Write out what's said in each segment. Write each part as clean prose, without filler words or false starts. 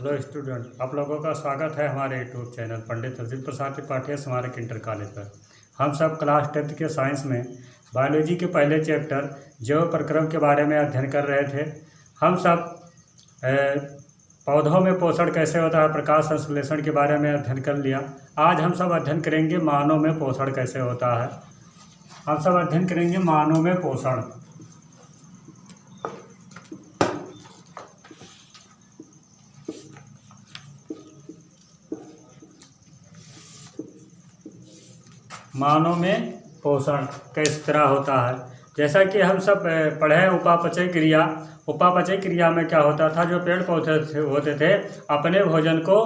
Hello student, आप लोगों का स्वागत है हमारे यूट्यूब चैनल पंडित अजीत प्रसाद त्रिपाठी स्मारक इंटर कॉलेज पर। हम सब क्लास 10th के साइंस में बायोलॉजी के पहले चैप्टर जैव प्रक्रम के बारे में अध्ययन कर रहे थे। हम सब पौधों में पोषण कैसे होता है, प्रकाश संश्लेषण के बारे में अध्ययन कर लिया। आज हम सब अध्ययन करेंगे मानव में पोषण कैसे होता है। हम सब अध्ययन करेंगे मानव में पोषण। मानव में पोषण किस तरह होता है। जैसा कि हम सब पढ़े हैं उपापचय क्रिया। उपापचय क्रिया में क्या होता था, जो पेड़ पौधे होते थे अपने भोजन को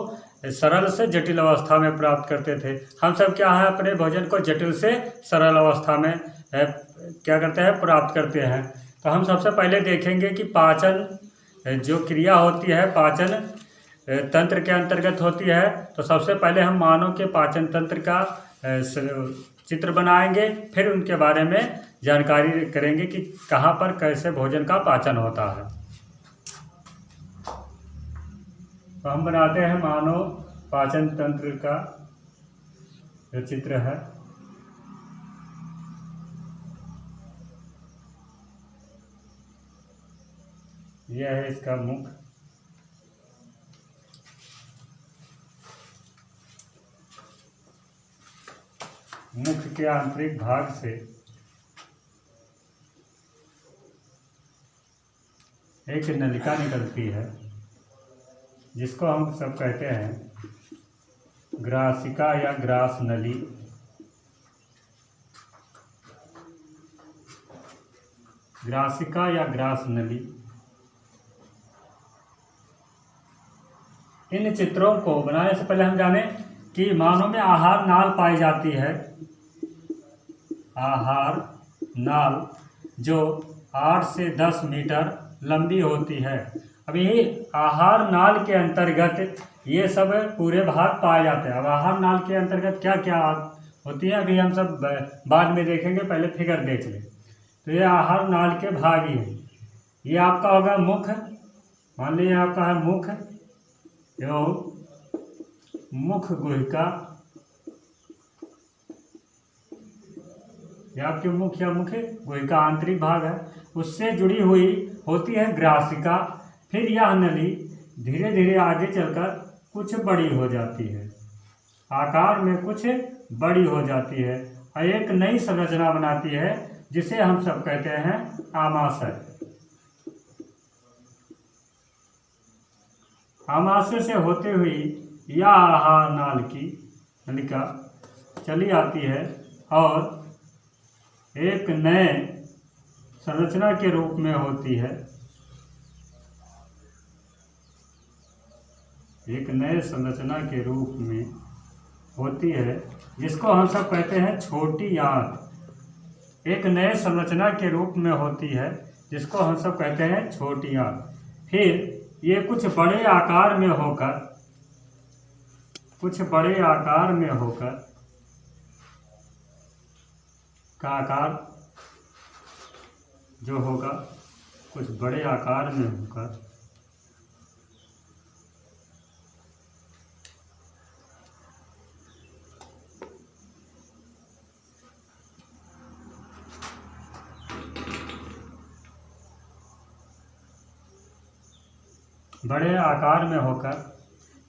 सरल से जटिल अवस्था में प्राप्त करते थे। हम सब क्या है, अपने भोजन को जटिल से सरल अवस्था में क्या करते हैं, प्राप्त करते हैं। तो हम सबसे पहले देखेंगे कि पाचन जो क्रिया होती है पाचन तंत्र के अंतर्गत होती है। तो सबसे पहले हम मानव के पाचन तंत्र का चित्र बनाएंगे, फिर उनके बारे में जानकारी करेंगे कि कहाँ पर कैसे भोजन का पाचन होता है। तो हम बनाते हैं मानव पाचन तंत्र का जो चित्र है। यह है इसका मुख। मुख के आंतरिक भाग से एक नलिका निकलती है, जिसको हम सब कहते हैं ग्रासिका या ग्रास नली। ग्रासिका या ग्रास नली। इन चित्रों को बनाने से पहले हम जाने कि मानव में आहार नाल पाई जाती है। आहार नाल जो 8 से 10 मीटर लंबी होती है। अब यही आहार नाल के अंतर्गत ये सब पूरे भाग पाए जाते हैं। अब आहार नाल के अंतर्गत क्या क्या होती है अभी हम सब बाद में देखेंगे, पहले फिगर देख लें। तो ये आहार नाल के भाग ही है। ये आपका होगा मुख। मान लीजिए आपका है मुख एवं मुख गुहिका। यह आपके मुख या मुख गुहिका आंतरिक भाग है। उससे जुड़ी हुई होती है ग्रासिका। फिर यह नली धीरे धीरे आगे चलकर कुछ बड़ी हो जाती है, आकार में कुछ बड़ी हो जाती है और एक नई संरचना बनाती है, जिसे हम सब कहते हैं आमाशय। आमाशय से होते हुई यह आहार नाल की नलिका चली आती है और एक नए संरचना के रूप में होती है। एक नए संरचना के रूप में होती है, जिसको हम सब कहते हैं छोटी आंत। एक नए संरचना के रूप में होती है, जिसको हम सब कहते हैं छोटी आंत। फिर ये कुछ बड़े आकार में होकर का आकार जो होगा कुछ बड़े आकार में होकर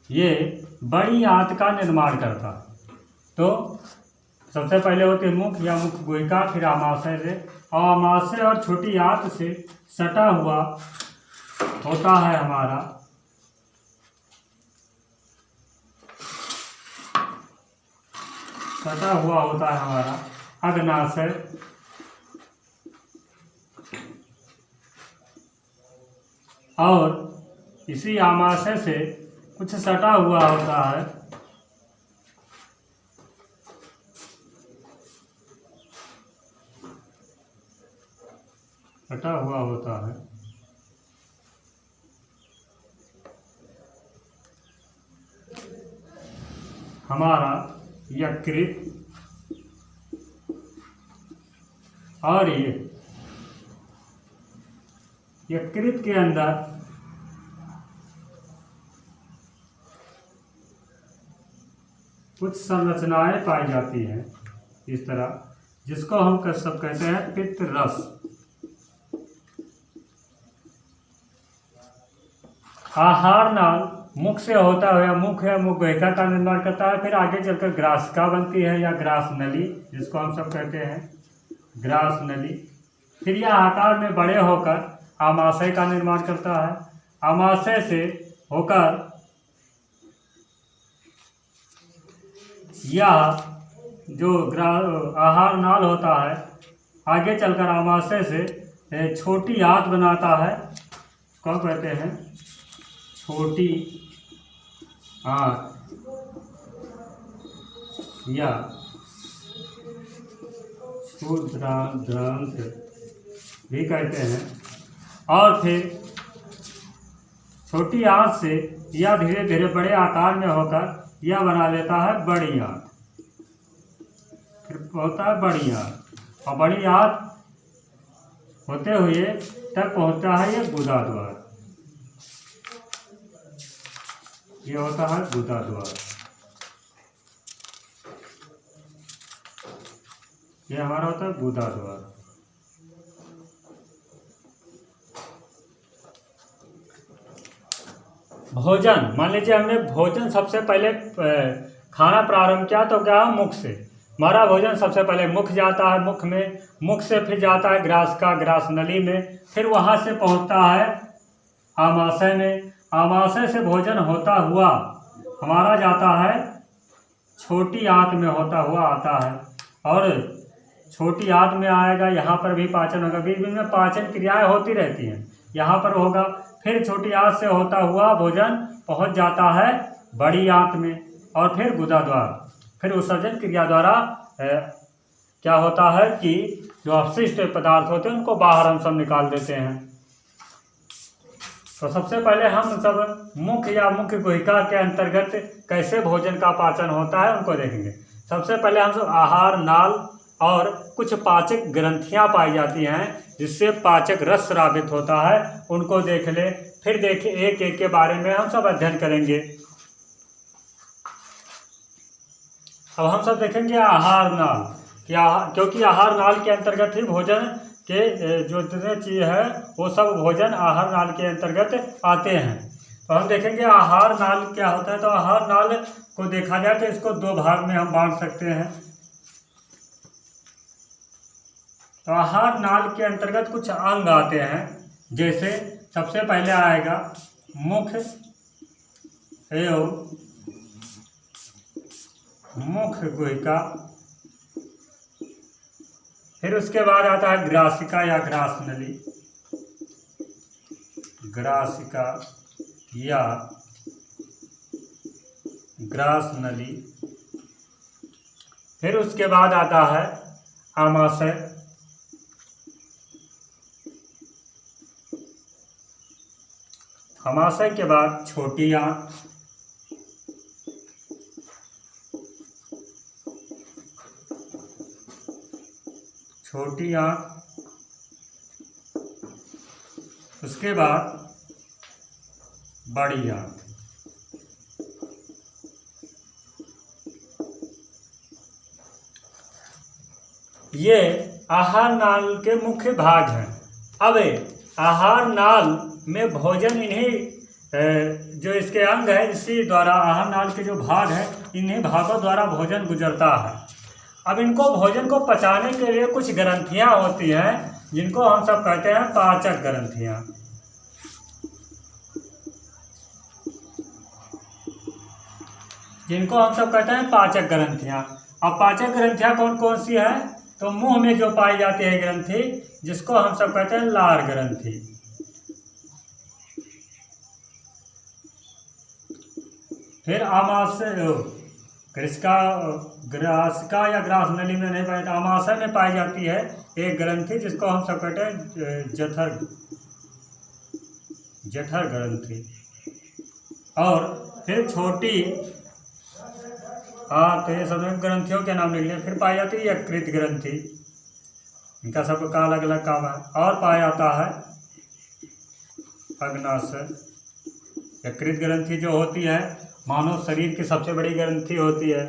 ये बड़ी आंत का निर्माण करता। तो सबसे पहले होते मुख या मुख गुहिका, फिर आमाशय से, और आमाशय और छोटी आंत से सटा हुआ होता है हमारा अग्नाशय। और इसी आमाशय से कुछ सटा हुआ होता है हमारा यकृत। और ये यकृत के अंदर कुछ संरचनाएं पाई जाती हैं इस तरह, जिसको हम सब कहते हैं पित्त रस। आहार नाल मुख से होता हुआ मुख या मुख गुहिका का निर्माण करता है, फिर आगे चलकर ग्रासिका बनती है या ग्रास नली, जिसको हम सब कहते हैं ग्रास नली। फिर यह आकार में बड़े होकर आमाशय का निर्माण करता है। आमाशय से होकर यह जो आहार नाल होता है, आगे चलकर आमाशय से छोटी आंत बनाता है, क्या कहते हैं छोटी आंत या क्षुद्रांत भी कहते हैं। और फिर छोटी आंत से यह धीरे धीरे बड़े आकार में होकर यह बना लेता है बड़ी आंत, फिर होता है बड़ी आंत, और बड़ी आंत होते हुए तक पहुंचता है ये गुदा द्वार। ये होता है गुदा द्वार। ये हमारा होता है गुदा द्वार। भोजन, मान लीजिए हमने भोजन सबसे पहले खाना प्रारंभ किया तो क्या मुख से, हमारा भोजन सबसे पहले मुख जाता है, मुख में, मुख से फिर जाता है ग्रास नली में, फिर वहाँ से पहुँचता है आमाशय में। आमाशय से भोजन होता हुआ हमारा जाता है छोटी आंत में, होता हुआ आता है, और छोटी आंत में आएगा, यहाँ पर भी पाचन होगा, बीच बीच में पाचन क्रियाएं होती रहती हैं, यहाँ पर होगा। फिर छोटी आंत से होता हुआ भोजन पहुँच जाता है बड़ी आंत में, और फिर गुदा द्वार। फिर उत्सर्जन क्रिया द्वारा क्या होता है कि जो अपशिष्ट पदार्थ होते हैं उनको बाहर हम सब निकाल देते हैं। तो सबसे पहले हम सब मुख या मुख्य गुहिका के अंतर्गत कैसे भोजन का पाचन होता है उनको देखेंगे। सबसे पहले हम सब आहार नाल और कुछ पाचक ग्रंथियां पाई जाती हैं जिससे पाचक रस स्रावित होता है, उनको देख ले। फिर देखिए एक एक के बारे में हम सब अध्ययन करेंगे। अब हम सब देखेंगे आहार नाल, क्योंकि आहार नाल के अंतर्गत ही भोजन के जो जितने चीज़ है वो सब भोजन आहार नाल के अंतर्गत आते हैं। तो हम देखेंगे आहार नाल क्या होता है। तो आहार नाल को देखा जाए तो इसको दो भाग में हम बांट सकते हैं। तो आहार नाल के अंतर्गत कुछ अंग आते हैं, जैसे सबसे पहले आएगा मुख एवं मुख गुहिका, फिर उसके बाद आता है ग्रासिका या ग्रास नली, ग्रासिका या ग्रास नली। फिर उसके बाद आता है आमाशय, आमाशय के बाद छोटी आंत, छोटी आंत, उसके बाद बड़ी आंत। ये आहार नाल के मुख्य भाग हैं। अब आहार नाल में भोजन इन्हीं जो इसके अंग है, इसी द्वारा आहार नाल के जो भाग है इन्हीं भागों द्वारा भोजन गुजरता है। अब इनको भोजन को पचाने के लिए कुछ ग्रंथियां होती हैं जिनको हम सब कहते हैं पाचक ग्रंथियां। जिनको हम सब कहते हैं पाचक ग्रंथियां। अब पाचक ग्रंथियां कौन कौन सी है? तो मुंह में जो पाई जाती है ग्रंथि, जिसको हम सब कहते हैं लार ग्रंथि। फिर आमाशय, ग्रासिका या ग्रास नली में नहीं पाई, आमाशय में पाई जाती है एक ग्रंथि जिसको हम सब कहते हैं जठर ग्रंथि। और फिर छोटी, तो ये सब ग्रंथियों के नाम लिख लें। फिर पाई जाती है यकृत ग्रंथि, इनका सबका अलग अलग काम है। और पाया जाता है अग्नाशय। यकृत ग्रंथि जो होती है मानव शरीर की सबसे बड़ी ग्रंथि होती है।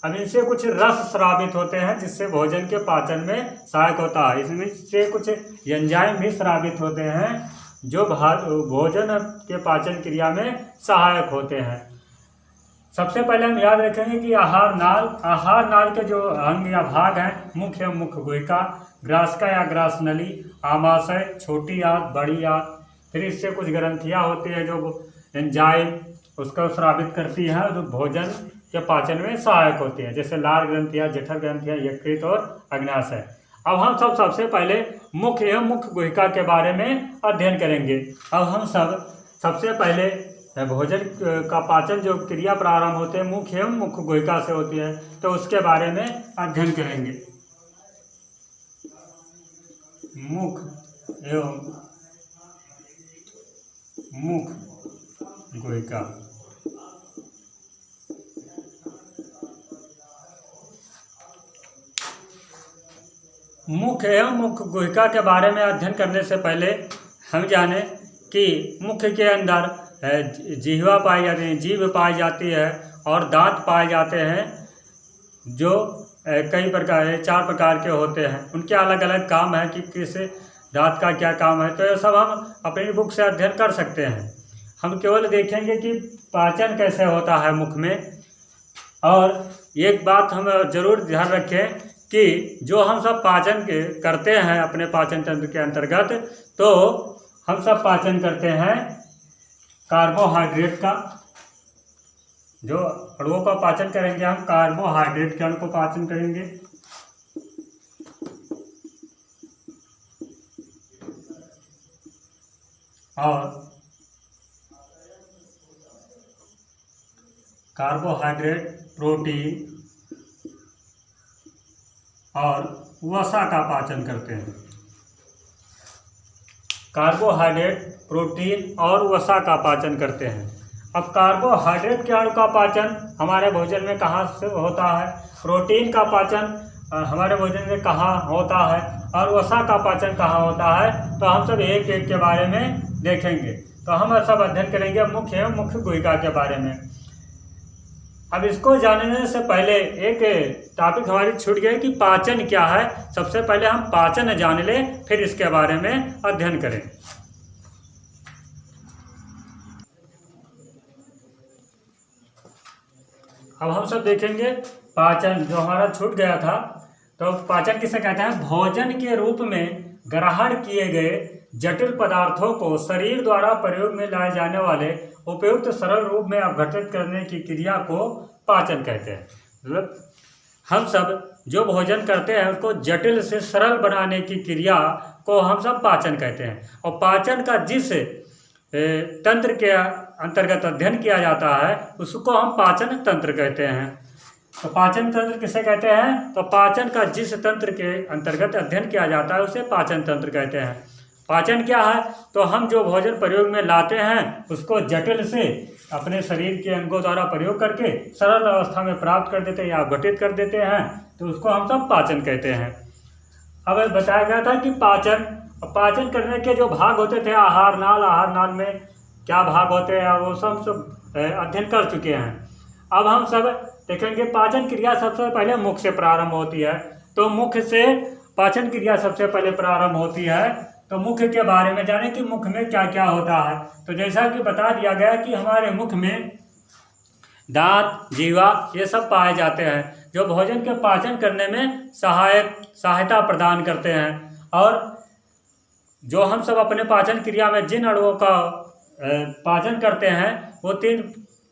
अब इनसे कुछ रस स्रावित होते हैं जिससे भोजन के पाचन में सहायक होता है। इसमें से कुछ एंजाइम भी स्रावित होते हैं जो भोजन के पाचन क्रिया में सहायक होते हैं। सबसे पहले हम याद रखेंगे कि आहार नाल के जो अंग या भाग हैं, मुख्य एवं मुख्य गुहिका, ग्रासका या ग्रासनली, आमाशय, छोटी आंत, बड़ी आंत, फिर इससे कुछ ग्रंथियाँ होती है जो एंजाइम उसको स्रावित करती है जो भोजन के पाचन में सहायक होती है, जैसे लार ग्रंथियाँ, जठर ग्रंथियाँ, यकृत और अग्नाशय। अब हम सबसे पहले मुख्य एवं मुख्य गुहिका के बारे में अध्ययन करेंगे। अब हम सबसे पहले भोजन का पाचन जो क्रिया प्रारंभ होते हैं मुख्य एवं मुख्य गुहिका से होती है, तो उसके बारे में अध्ययन करेंगे। मुख्य एवं मुख्य गुहिका। मुख्य एवं मुख्य गुहिका के बारे में अध्ययन करने से पहले हम जाने कि मुख्य के अंदर जिह्वा पाई जाती है, जीभ पाई जाती है और दांत पाए जाते हैं जो कई प्रकार 4 प्रकार के होते हैं। उनके अलग अलग काम है कि किस दांत का क्या काम है, तो ये सब हम अपनी बुक से अध्ययन कर सकते हैं। हम केवल देखेंगे कि पाचन कैसे होता है मुख में। और एक बात हम जरूर ध्यान रखें कि जो हम सब पाचन करते हैं अपने पाचन तंत्र के अंतर्गत, तो हम सब पाचन करते हैं कार्बोहाइड्रेट का। जो अणुओं का पाचन करेंगे हम कार्बोहाइड्रेट के अणु को पाचन करेंगे। और कार्बोहाइड्रेट, प्रोटीन और वसा का पाचन करते हैं। कार्बोहाइड्रेट, प्रोटीन और वसा का पाचन करते हैं। अब कार्बोहाइड्रेट के अणु का पाचन हमारे भोजन में कहाँ से होता है, प्रोटीन का पाचन हमारे भोजन में कहाँ होता है और वसा का पाचन कहाँ होता है, तो हम सब एक एक के बारे में देखेंगे। तो हम सब अध्ययन करेंगे मुख्य एवं मुख्य गुहिका के बारे में। अब इसको जानने से पहले एक टॉपिक हमारी छूट गया कि पाचन क्या है। सबसे पहले हम पाचन जान लें, फिर इसके बारे में अध्ययन करें। अब हम सब देखेंगे पाचन जो हमारा छूट गया था। तो पाचन किसे कहते हैं, भोजन के रूप में ग्रहण किए गए जटिल पदार्थों को शरीर द्वारा प्रयोग में लाए जाने वाले उपयुक्त सरल रूप में अपघटित करने की क्रिया को पाचन कहते हैं। मतलब हम सब जो भोजन करते हैं उसको जटिल से सरल बनाने की क्रिया को हम सब पाचन कहते हैं। और पाचन का जिस तंत्र के अंतर्गत अध्ययन किया जाता है उसको हम पाचन तंत्र कहते हैं। तो पाचन तंत्र किसे कहते हैं, तो पाचन का जिस तंत्र के अंतर्गत अध्ययन किया जाता है उसे पाचन तंत्र कहते हैं। पाचन क्या है, तो हम जो भोजन प्रयोग में लाते हैं उसको जटिल से अपने शरीर के अंगों द्वारा प्रयोग करके सरल अवस्था में प्राप्त कर देते हैं या अपघटित कर देते हैं, तो उसको हम सब पाचन कहते हैं। अब बताया गया था कि पाचन करने के जो भाग होते थे, आहार नाल में क्या भाग होते हैं वो सब अध्ययन कर चुके हैं। अब हम सब देखेंगे पाचन क्रिया सबसे पहले मुख से प्रारंभ होती है। तो मुख से पाचन क्रिया सबसे पहले प्रारंभ होती है। तो मुख के बारे में जाने कि मुख में क्या क्या होता है। तो जैसा कि बता दिया गया कि हमारे मुख में दांत, जीवा ये सब पाए जाते हैं जो भोजन के पाचन करने में सहायता प्रदान करते हैं। और जो हम सब अपने पाचन क्रिया में जिन अणुओं का पाचन करते हैं वो 3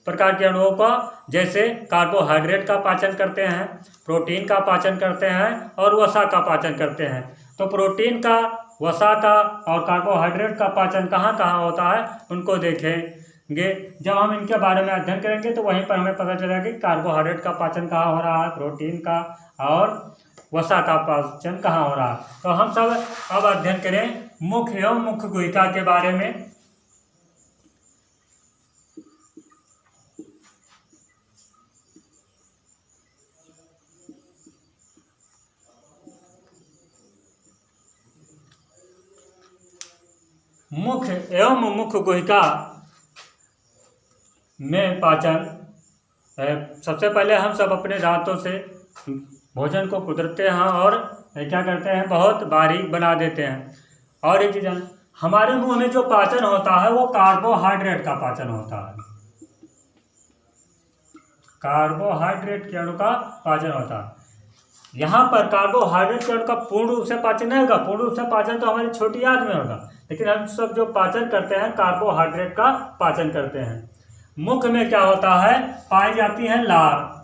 प्रकार के अणुओं का, जैसे कार्बोहाइड्रेट का पाचन करते हैं, प्रोटीन का पाचन करते हैं और वसा का पाचन करते हैं। तो प्रोटीन का, वसा का और कार्बोहाइड्रेट का पाचन कहाँ कहाँ होता है उनको देखेंगे। जब हम इनके बारे में अध्ययन करेंगे तो वहीं पर हमें पता चलेगा कि कार्बोहाइड्रेट का पाचन कहाँ हो रहा है, प्रोटीन का और वसा का पाचन कहाँ हो रहा है। तो हम सब अब अध्ययन करें मुख्य एवं मुख्य गुहिका के बारे में। मुख्य एवं मुख्य गुहिका में पाचन सबसे पहले हम सब अपने दांतों से भोजन को कुतरते हैं और क्या करते हैं, बहुत बारीक बना देते हैं। और एक चीज़, हमारे मुंह में जो पाचन होता है वो कार्बोहाइड्रेट का पाचन होता है, कार्बोहाइड्रेट के अणु का पाचन होता है। यहाँ पर कार्बोहाइड्रेट के अणु का पूर्ण रूप से पाचन नहीं होगा, पूर्ण रूप से पाचन तो हमारी छोटी आंत में होगा, लेकिन हम सब जो पाचन करते हैं कार्बोहाइड्रेट का पाचन करते हैं। मुख में क्या होता है, पाई जाती है लार,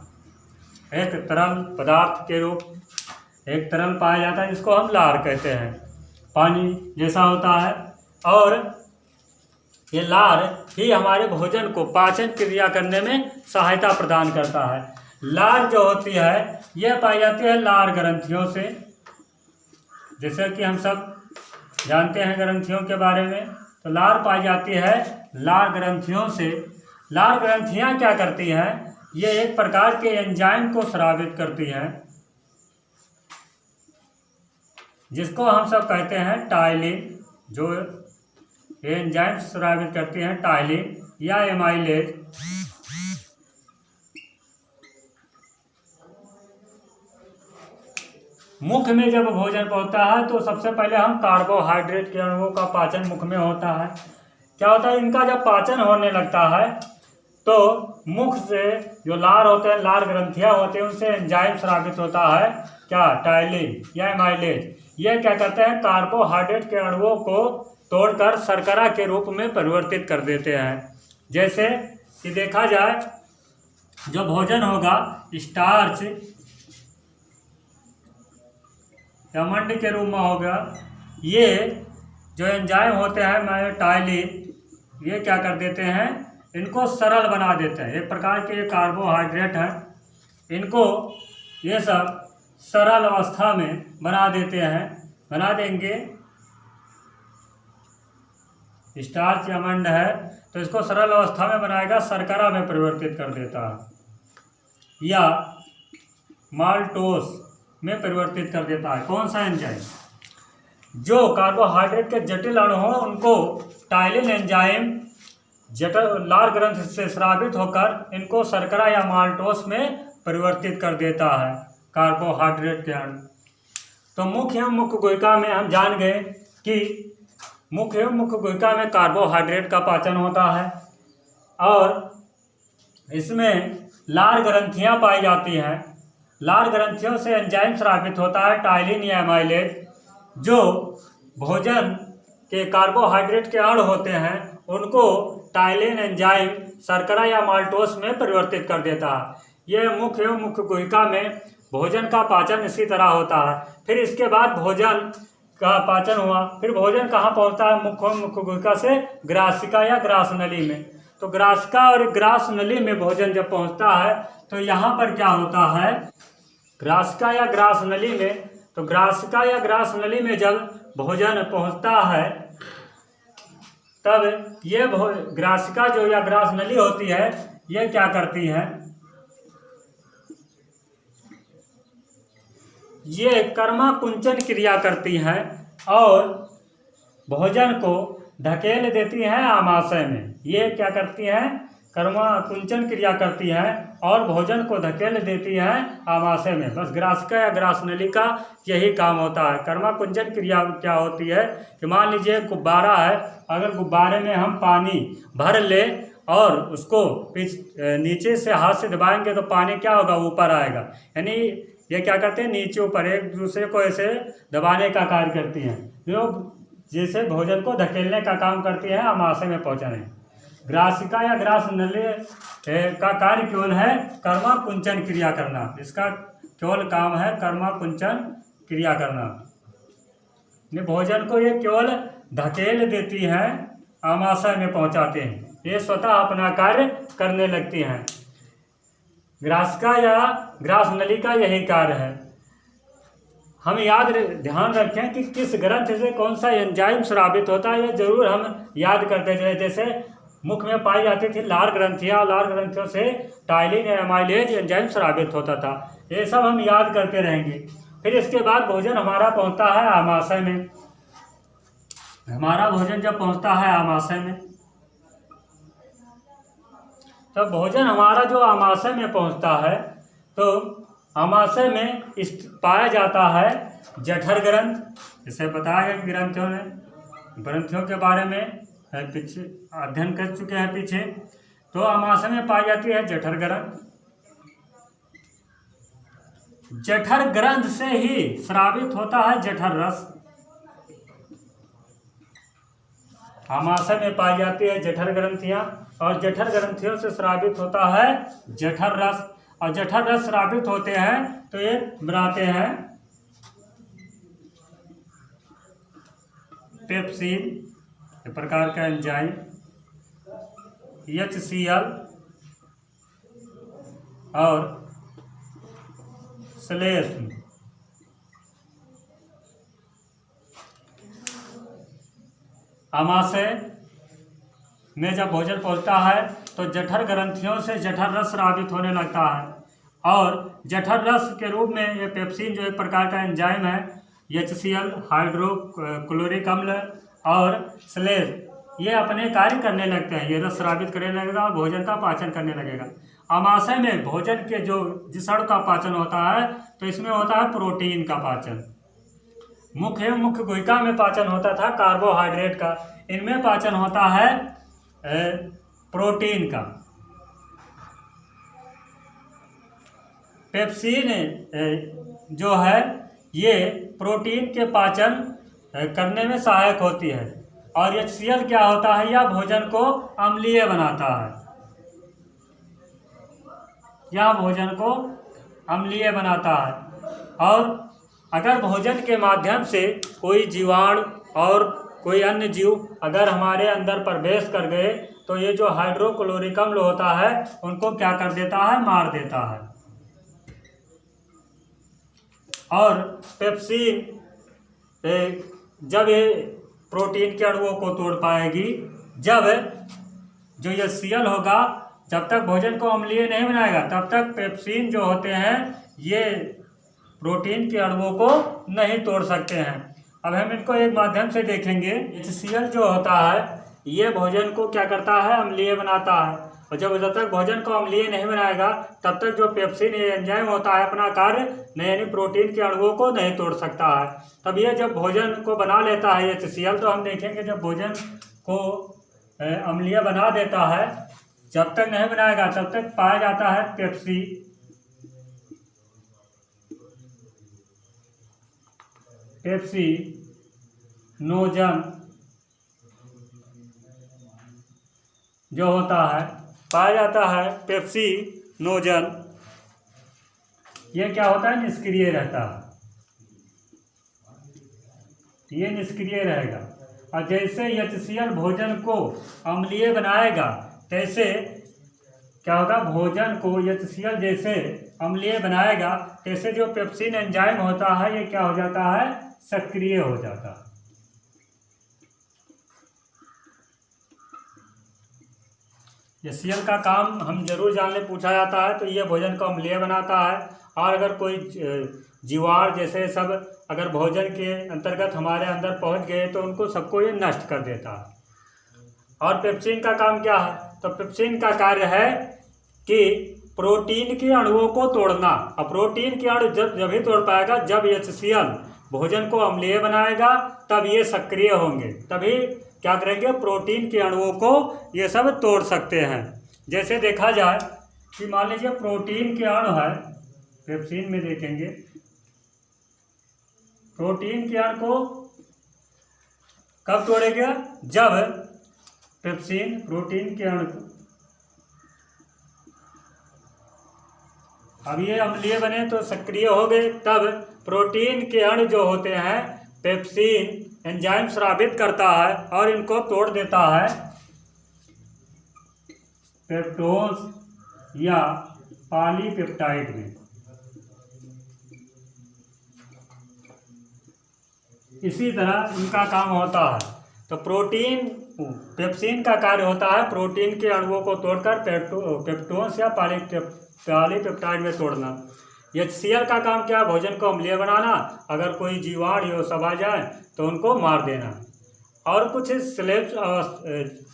एक तरल पदार्थ के रूप, एक तरल पाया जाता है जिसको हम लार कहते हैं, पानी जैसा होता है। और ये लार ही हमारे भोजन को पाचन क्रिया करने में सहायता प्रदान करता है। लार जो होती है यह पाई जाती है लार ग्रंथियों से, जैसे कि हम सब जानते हैं ग्रंथियों के बारे में, तो लार पाई जाती है लार ग्रंथियों से। लार ग्रंथियां क्या करती हैं, ये एक प्रकार के एंजाइम को स्रावित करती हैं, जिसको हम सब कहते हैं टाइलिन। जो एंजाइम स्रावित करती हैं टाइलिन या एमाइलेज। मुख में जब भोजन पहुंचता है तो सबसे पहले हम कार्बोहाइड्रेट के अणुओं का पाचन मुख में होता है। क्या होता है, इनका जब पाचन होने लगता है तो मुख से जो लार होते हैं, लार ग्रंथियां होती हैं, उनसे एंजाइम स्रावित होता है क्या, टाइलिन या एमाइलेज। यह क्या करते हैं, कार्बोहाइड्रेट के अणुओं को तोड़कर शर्करा के रूप में परिवर्तित कर देते हैं। जैसे कि देखा जाए, जो भोजन होगा स्टार्च या मंड के रूप में होगा, ये जो एंजाइम होते हैं टाइलिन, ये क्या कर देते हैं, इनको सरल बना देते हैं। एक प्रकार के ये कार्बोहाइड्रेट हैं, इनको ये सब सरल अवस्था में बना देते हैं, बना देंगे। स्टार्च या मंड है तो इसको सरल अवस्था में बनाएगा, शर्करा में परिवर्तित कर देता है या माल्टोस में परिवर्तित कर देता है। कौन सा एंजाइम, जो कार्बोहाइड्रेट के जटिल अणु हों उनको टाइलिन एंजाइम जटिल लार ग्रंथ से स्रावित होकर इनको शर्करा या माल्टोस में परिवर्तित कर देता है, कार्बोहाइड्रेट के अणु। तो मुख एवं मुख गुहिका में हम जान गए कि मुख एवं मुख गुहिका में कार्बोहाइड्रेट का पाचन होता है और इसमें लार ग्रंथियां पाई जाती हैं। लार ग्रंथियों से एंजाइम स्रावित होता है टाइलिन या एमाइलेज, जो भोजन के कार्बोहाइड्रेट के अणु होते हैं उनको टाइलिन एंजाइम शर्करा या माल्टोस में परिवर्तित कर देता है। यह मुख एवं मुख गुहिका में भोजन का पाचन इसी तरह होता है। फिर इसके बाद भोजन का पाचन हुआ, फिर भोजन कहाँ पहुँचता है, मुख एवं मुख गुहिका से ग्रासिका या ग्रास नली में। तो ग्रासिका और ग्रास नली में भोजन जब पहुँचता है तो यहाँ पर क्या होता है, ग्रासिका या ग्रास नली में, तो ग्रासिका या ग्रास नली में जब भोजन पहुँचता है तब ये ग्रासिका जो या ग्रास नली होती है ये क्या करती है, ये कर्मा कुंचन क्रिया करती हैं और भोजन को धकेल देती हैं आमाशय में। ये क्या करती हैं, कर्मा कुंचन क्रिया करती हैं और भोजन को धकेल देती हैं आमाशय में। बस ग्रासिका या ग्रास नली का यही काम होता है। कर्मा कुंचन क्रिया क्या होती है कि मान लीजिए गुब्बारा है, अगर गुब्बारे में हम पानी भर ले और उसको नीचे से हाथ से दबाएंगे तो पानी क्या होगा, ऊपर आएगा। यानी ये क्या करते हैं, नीचे ऊपर एक दूसरे को ऐसे दबाने का कार्य करती हैं, जो जैसे भोजन को धकेलने का काम करती है आमाशय में पहुंचाने। ग्रासिका या ग्रास नली का कार्य केवल है कर्मा कुंचन क्रिया करना, इसका केवल काम है कर्मा कुंचन क्रिया करना। भोजन को ये केवल धकेल देती हैं, आमाशय में पहुंचाते हैं, ये स्वतः अपना कार्य करने लगती हैं। ग्रासिका या ग्रास नली का यही कार्य है। हम ध्यान रखें कि किस ग्रंथ से कौन सा एंजाइम स्रावित होता है, ये जरूर हम याद करते जाए। जैसे मुख में पाई जाती थी लार ग्रंथियाँ, लार ग्रंथियों से टाइलिन या एमाइलेज एंजाइम स्रावित होता था, ये सब हम याद करते रहेंगे। फिर इसके बाद भोजन हमारा पहुंचता है आमाशय में। हमारा भोजन जब पहुंचता है आमाशय में तो भोजन हमारा जो आमाशय में पहुंचता है, तो आमाशय में पाया जाता है जठर ग्रंथ। इसे बताया गया ग्रंथियों ने, ग्रंथियों के बारे में पीछे अध्ययन कर चुके हैं पीछे। तो आमाशय में पाई जाती है जठर ग्रंथ। जठर ग्रंथ से ही स्रावित होता है जठर रस। आमाशय में पाई जाती है जठर ग्रंथियां, और जठर ग्रंथियों से स्रावित होता है जठर रस। और जठर रस स्रावित होते हैं तो ये बनाते हैं पेप्सिन, एक प्रकार का एंजाइम, HCl और श्लेष्म। आमाशय में जब भोजन पहुंचता है तो जठर ग्रंथियों से जठर रस स्रावित होने लगता है, और जठर रस के रूप में ये पेप्सिन जो एक प्रकार का एंजाइम है, HCl हाइड्रोक्लोरिक अम्ल और श्लेष्म, ये अपने कार्य करने लगते हैं। ये रस स्रावित करने लगेगा और भोजन का पाचन करने लगेगा। आमाशय में भोजन के जिस अणु का पाचन होता है, तो इसमें होता है प्रोटीन का पाचन। मुख्य गुहिका में पाचन होता था कार्बोहाइड्रेट का, इनमें पाचन होता है प्रोटीन का। पेप्सिन जो है ये प्रोटीन के पाचन करने में सहायक होती है, और HCl क्या होता है, यह भोजन को अम्लीय बनाता है। यह भोजन को अम्लीय बनाता है, और अगर भोजन के माध्यम से कोई जीवाणु और कोई अन्य जीव अगर हमारे अंदर प्रवेश कर गए, तो ये जो हाइड्रोक्लोरिक अम्ल होता है उनको क्या कर देता है, मार देता है। और पेप्सिन जब ये प्रोटीन के अणुओं को तोड़ पाएगी, जब जो HCl होगा, जब तक भोजन को अम्लीय नहीं बनाएगा तब तक पेप्सिन जो होते हैं ये प्रोटीन के अणुओं को नहीं तोड़ सकते हैं। अब हम इनको एक माध्यम से देखेंगे। HCl जो होता है ये भोजन को क्या करता है, अम्लीय बनाता है, और जब तक भोजन को अम्लीय नहीं बनाएगा तब तक जो पेप्सिन एंजाइम होता है अपना कार्य यानी प्रोटीन के अणुओं को नहीं तोड़ सकता है। तब ये जब भोजन को बना लेता है HCl, तो हम देखेंगे जब भोजन को अम्लीय बना देता है, जब तक नहीं बनाएगा तब तक पाया जाता है पेप्सिनोजन जो होता है, पाया जाता है पेप्सिनोजन। ये क्या होता है, निष्क्रिय रहता है, ये निष्क्रिय रहेगा। और जैसे HCl भोजन को अम्लीय बनाएगा, तैसे क्या होगा, भोजन को HCl जैसे अम्लीय बनाएगा, तैसे जो पेप्सिन एंजाइम होता है ये क्या हो जाता है, सक्रिय हो जाता है। HCl का काम हम जरूर जान ले, पूछा जाता है, तो ये भोजन को अम्लीय बनाता है। और अगर कोई जीवाणु जैसे सब अगर भोजन के अंतर्गत हमारे अंदर पहुंच गए तो उनको सबको ये नष्ट कर देता है। और पेप्सिन का काम क्या है, तो पेप्सिन का कार्य है कि प्रोटीन के अणुओं को तोड़ना। अब प्रोटीन के अणु जब ही तोड़ पाएगा, जब HCl भोजन को अम्लीय बनाएगा तब ये सक्रिय होंगे, तभी क्या करेंगे, प्रोटीन के अणुओं को ये सब तोड़ सकते हैं। जैसे देखा जाए कि मान लीजिए प्रोटीन के अणु है, पेप्सिन में देखेंगे प्रोटीन के अणु को कब तोड़ेगा, जब पेप्सिन प्रोटीन के अणु को, अब ये अम्लीय बने तो सक्रिय हो गए, तब प्रोटीन के अणु जो होते हैं पेप्सिन एंजाइम स्रावित करता है और इनको तोड़ देता है पेप्टोन्स या पॉलीपेप्टाइड में। इसी तरह इनका काम होता है। तो पेप्सिन का कार्य होता है प्रोटीन के अणुओं को तोड़कर पेप्टोन्स या पॉलीपेप्टाइड में तोड़ना। HCl का काम क्या है, भोजन को अम्लीय बनाना, अगर कोई जीवाणु ये सब आ जाए तो उनको मार देना। और कुछ स्लेब्स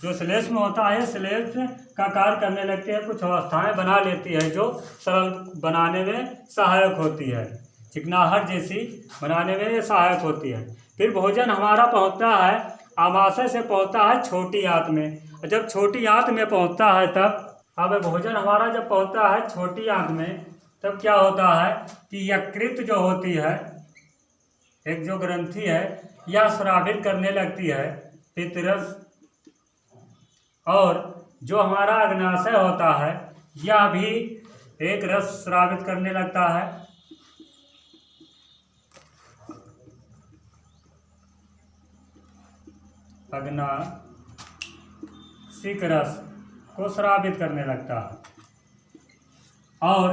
जो स्लेब्स में होता है स्लेब्स का कार्य करने लगती है, कुछ अवस्थाएं बना लेती है जो सरल बनाने में सहायक होती है, चिकनाहट जैसी बनाने में ये सहायक होती है। फिर भोजन हमारा पहुंचता है आमाशय से पहुंचता है छोटी आंत में। जब छोटी आंत में पहुंचता है तब अब भोजन हमारा जब पहुंचता है छोटी आंत में तब क्या होता है कि यकृत जो होती है, एक जो ग्रंथि है, यह स्रावित करने लगती है पित्तरस, और जो हमारा अग्नाशय होता है यह भी एक रस स्रावित करने लगता है। अग्नाशिक रस को स्रावित करने लगता है। और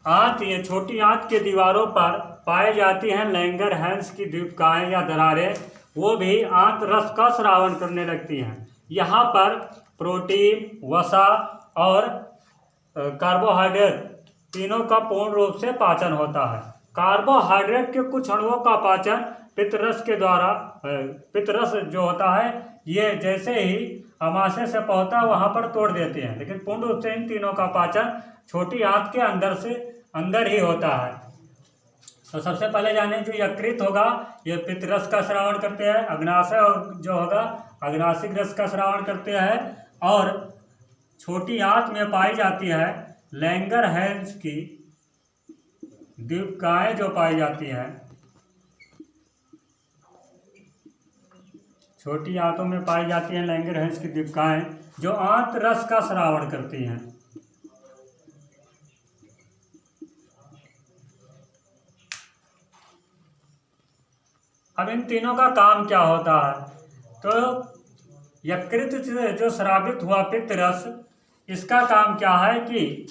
आंत, ये छोटी आंत के दीवारों पर पाई जाती हैं लैंगरहैंस की दीपिकाएं या दरारें, वो भी आंत रस का स्रावन करने लगती हैं। यहाँ पर प्रोटीन, वसा और कार्बोहाइड्रेट तीनों का पूर्ण रूप से पाचन होता है। कार्बोहाइड्रेट के कुछ अणुओं का पाचन पित्तरस के द्वारा, पित्तरस जो होता है ये जैसे ही आमाशय से पहुंचता है वहां पर तोड़ देते हैं, लेकिन पूर्ण रूप से इन तीनों का पाचन छोटी आंत के अंदर ही होता है। तो सबसे पहले जाने जो यकृत होगा ये पित्तरस का श्रावण करते हैं, अग्नाशय जो होगा अग्नाशिक रस का श्रावण करते हैं, और छोटी आंत में पाई जाती है लैंगरहैंस की दीपिकाएं जो पाई जाती हैं, छोटी आंतों में पाई जाती हैं लैंगरहैंस की दीपिकाएं जो आंत रस का श्रावण करती हैं। अब इन तीनों का काम क्या होता है? तो यकृत से जो स्रावित हुआ पित्तरस, इसका काम क्या है कि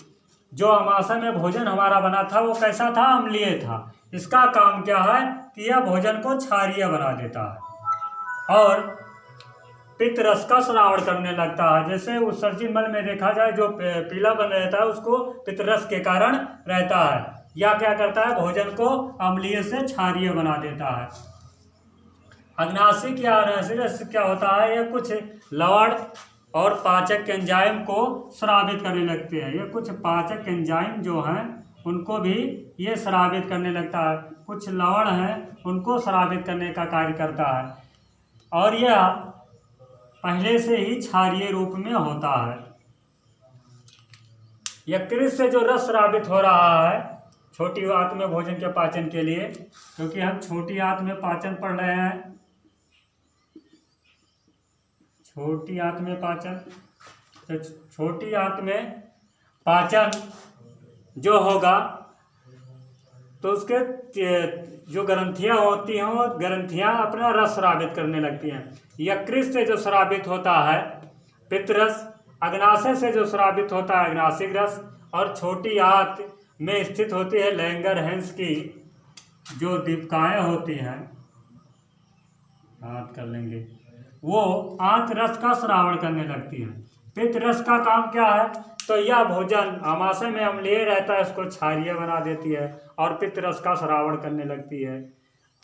जो आमाशय में भोजन हमारा बना था वो कैसा था? अम्लीय था। इसका काम क्या है कि यह भोजन को क्षारीय बना देता है और पित्तरस का स्रावण करने लगता है। जैसे उत्सर्जित मल में देखा जाए जो पीला बन रहता है उसको पित्तरस के कारण रहता है, या क्या करता है भोजन को अम्लीय से क्षारीय बना देता है। अग्नाशिक या अग्नाशिक रस क्या होता है? ये कुछ लवण और पाचक एंजाइम को स्रावित करने लगते हैं। ये कुछ पाचक एंजाइम जो हैं उनको भी ये स्रावित करने लगता है, कुछ लवण हैं उनको स्रावित करने का कार्य करता है, और यह पहले से ही क्षारीय रूप में होता है। यकृत से जो रस स्रावित हो रहा है छोटी आंत में भोजन के पाचन के लिए, क्योंकि हम छोटी आंत में पाचन पढ़ रहे हैं, छोटी आंत में पाचन, तो छोटी आंत में पाचन जो होगा तो उसके जो ग्रंथियां होती हैं वो ग्रंथियां अपना रस स्रावित करने लगती हैं। यकृत से जो स्रावित होता है पित्तरस, अग्नाशय से जो स्रावित होता है अग्नाशिक रस, और छोटी आंत में स्थित होती है लैंगरहैंस की जो दीपिकाएं होती हैं, आंत कर लेंगे, वो आंत रस का स्रावण करने लगती है। पित्तरस का काम क्या है? तो यह भोजन आमाशय में अम्लीय रहता है, इसको क्षारीय बना देती है और पित्तरस का स्रावण करने लगती है।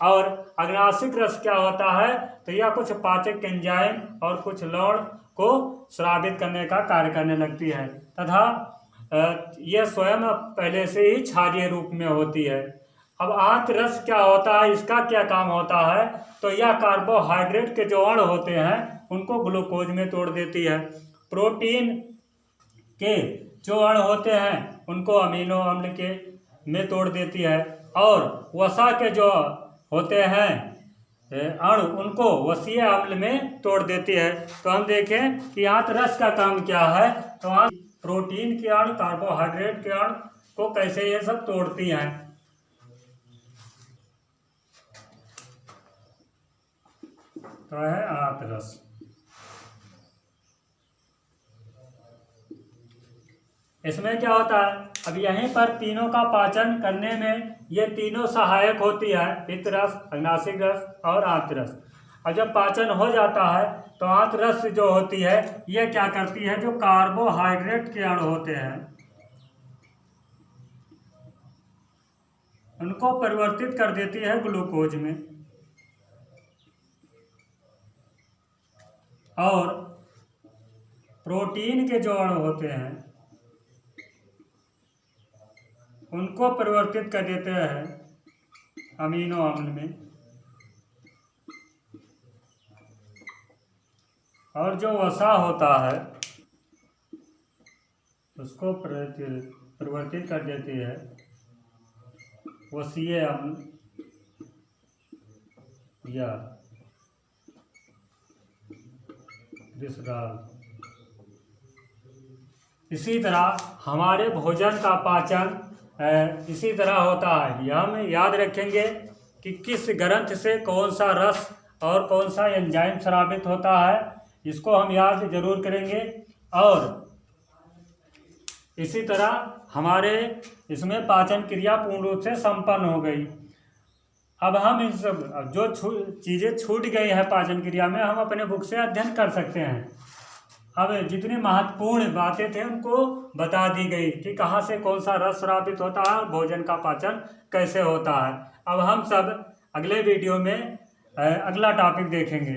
और अग्नाशिक रस क्या होता है? तो यह कुछ पाचक एंजाइम और कुछ लवण को स्रावित करने का कार्य करने लगती है, तथा यह स्वयं पहले से ही क्षारीय रूप में होती है। अब आंत रस क्या होता है, इसका क्या काम होता है? तो यह कार्बोहाइड्रेट के जो अणु होते हैं उनको ग्लूकोज में तोड़ देती है, प्रोटीन के जो अणु होते हैं उनको अमीनो अम्ल के में तोड़ देती है, और वसा के जो होते हैं अणु उनको वसीय अम्ल में तोड़ देती है। तो हम देखें कि आंत रस का काम क्या है, तो आंत प्रोटीन के अणु, कार्बोहाइड्रेट के अणु को कैसे ये सब तोड़ती हैं। तो है आंत रस। इसमें क्या होता है? अब यहीं पर तीनों का पाचन करने में ये तीनों सहायक होती है, पित्तरस, अग्नाशिक रस और आंत रस। और जब पाचन हो जाता है तो आंत रस जो होती है ये क्या करती है, जो कार्बोहाइड्रेट के अणु होते हैं उनको परिवर्तित कर देती है ग्लूकोज में। और प्रोटीन के जो अणु होते हैं उनको परिवर्तित कर देते हैं अमीनो अम्ल में, और जो वसा होता है उसको परिवर्तित कर देती है वसीय अम्ल या विसराल। इसी तरह हमारे भोजन का पाचन इसी तरह होता है। यह हम याद रखेंगे कि किस ग्रंथ से कौन सा रस और कौन सा एंजाइम स्रावित होता है, इसको हम याद जरूर करेंगे। और इसी तरह हमारे इसमें पाचन क्रिया पूर्ण रूप से संपन्न हो गई। अब हम इन सब जो चीज़ें छूट गई है पाचन क्रिया में, हम अपने बुक से अध्ययन कर सकते हैं। अब जितनी महत्वपूर्ण बातें थे उनको बता दी गई कि कहाँ से कौन सा रस स्रावित होता है और भोजन का पाचन कैसे होता है। अब हम सब अगले वीडियो में अगला टॉपिक देखेंगे।